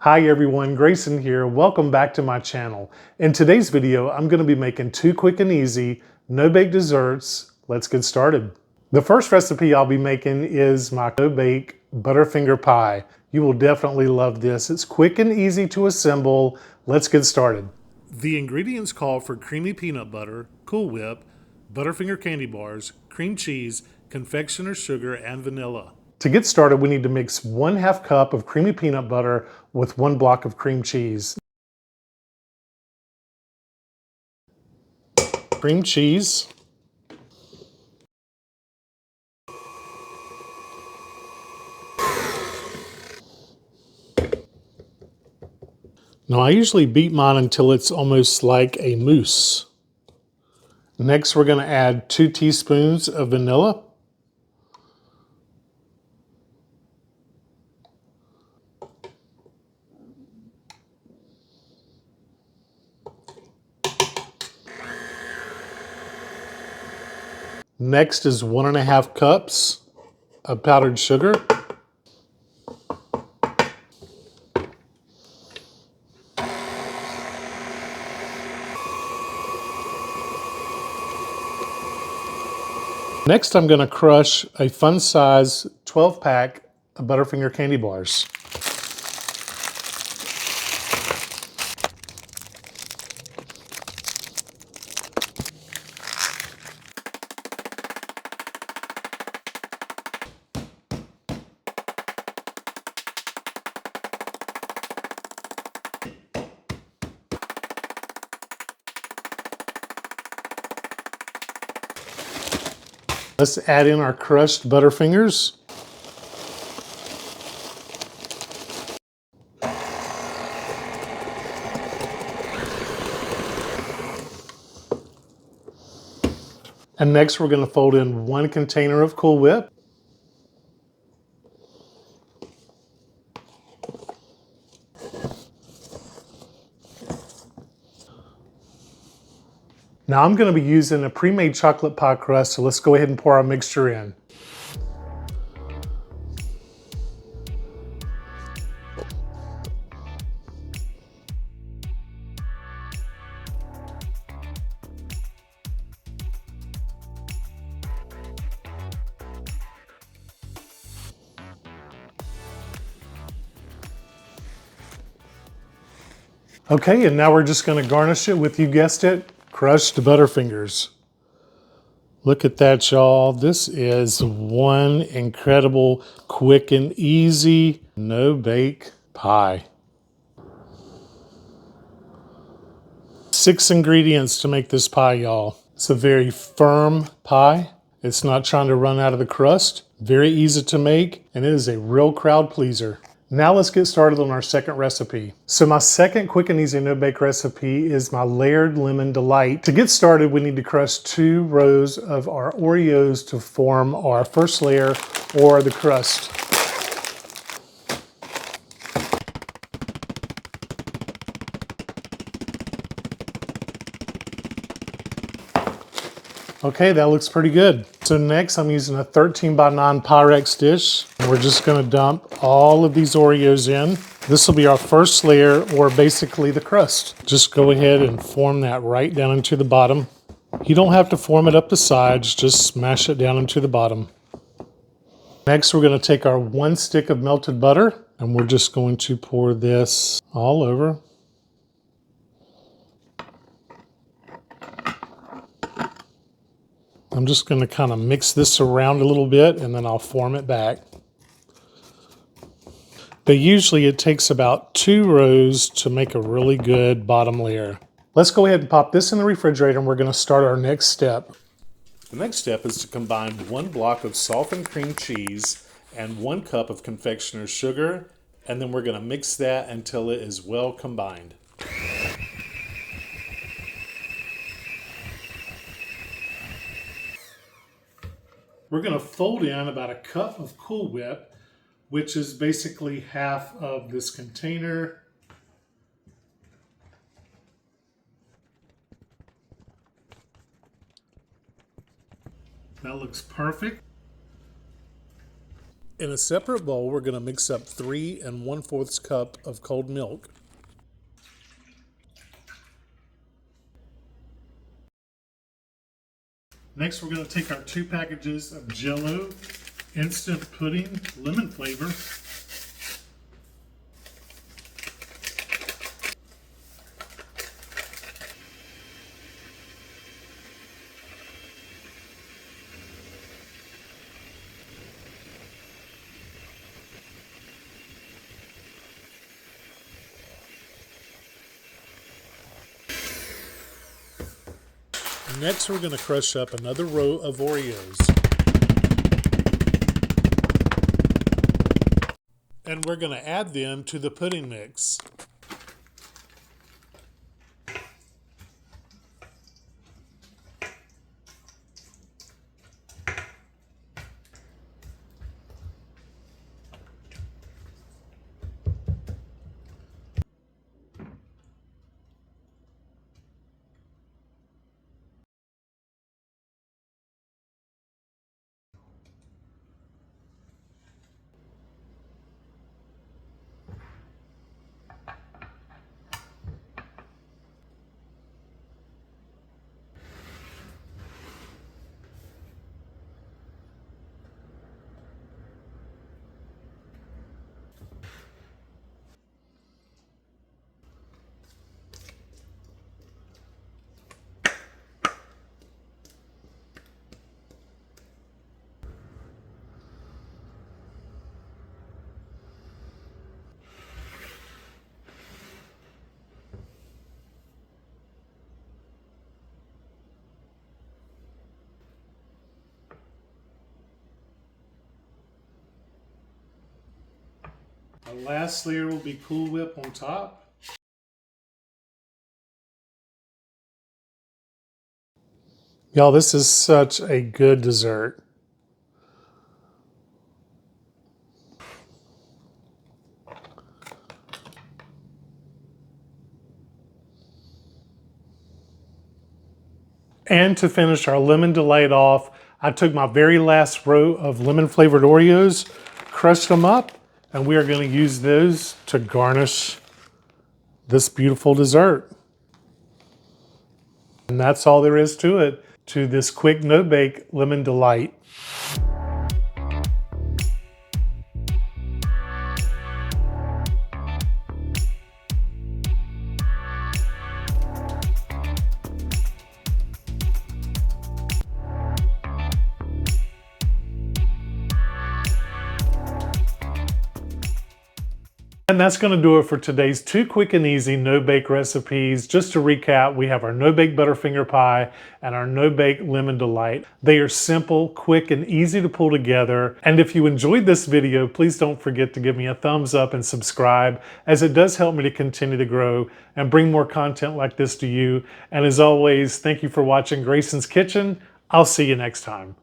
Hi everyone, Grayson here. Welcome back to my channel. In today's video, I'm going to be making two quick and easy, no-bake desserts. Let's get started. The first recipe I'll be making is my no-bake Butterfinger pie. You will definitely love this. It's quick and easy to assemble. Let's get started. The ingredients call for creamy peanut butter, Cool Whip, Butterfinger candy bars, cream cheese, confectioner's sugar, and vanilla. To get started, we need to mix 1/2 cup of creamy peanut butter with 1 block of cream cheese. Cream cheese. Now I usually beat mine until it's almost like a mousse. Next, we're going to add 2 teaspoons of vanilla. Next is 1½ cups of powdered sugar. Next, I'm going to crush a fun size 12-pack of Butterfinger candy bars. Let's add in our crushed Butterfingers. And next we're going to fold in 1 container of Cool Whip. Now I'm going to be using a pre-made chocolate pie crust, so let's go ahead and pour our mixture in. Okay, and now we're just going to garnish it with, you guessed it, crushed Butterfingers. Look at that, y'all. This is one incredible, quick and easy, no-bake pie. 6 ingredients to make this pie, y'all. It's a very firm pie. It's not trying to run out of the crust. Very easy to make, and it is a real crowd pleaser. Now let's get started on our second recipe. So my second quick and easy no-bake recipe is my layered lemon delight. To get started, we need to crush 2 rows of our Oreos to form our first layer, or the crust. Okay, that looks pretty good. So next I'm using a 13x9 Pyrex dish. We're just gonna dump all of these Oreos in. This will be our first layer, or basically the crust. Just go ahead and form that right down into the bottom. You don't have to form it up the sides, just smash it down into the bottom. Next we're gonna take our 1 stick of melted butter, and we're just going to pour this all over. I'm just going to kind of mix this around a little bit, and then I'll form it back. But usually it takes about 2 rows to make a really good bottom layer. Let's go ahead and pop this in the refrigerator, and we're going to start our next step. The next step is to combine 1 block of softened cream cheese and 1 cup of confectioner's sugar, and then we're going to mix that until it is well combined. We're going to fold in about 1 cup of Cool Whip, which is basically half of this container. That looks perfect. In a separate bowl, we're going to mix up 3 1/4 cups of cold milk. Next, we're going to take our 2 packages of Jell-O instant pudding lemon flavor. Next, we're going to crush up another row of Oreos. And we're going to add them to the pudding mix. The last layer will be Cool Whip on top. Y'all, this is such a good dessert. And to finish our lemon delight off, I took my very last row of lemon flavored Oreos, crushed them up, and we are going to use those to garnish this beautiful dessert. And that's all there is to it, to this quick no-bake lemon delight. And that's going to do it for today's 2 quick and easy no-bake recipes. Just to recap, we have our no-bake Butterfinger pie and our no-bake lemon delight. They are simple, quick, and easy to pull together. And if you enjoyed this video, please don't forget to give me a thumbs up and subscribe, as it does help me to continue to grow and bring more content like this to you. And as always, thank you for watching Grayson's Kitchen. I'll see you next time.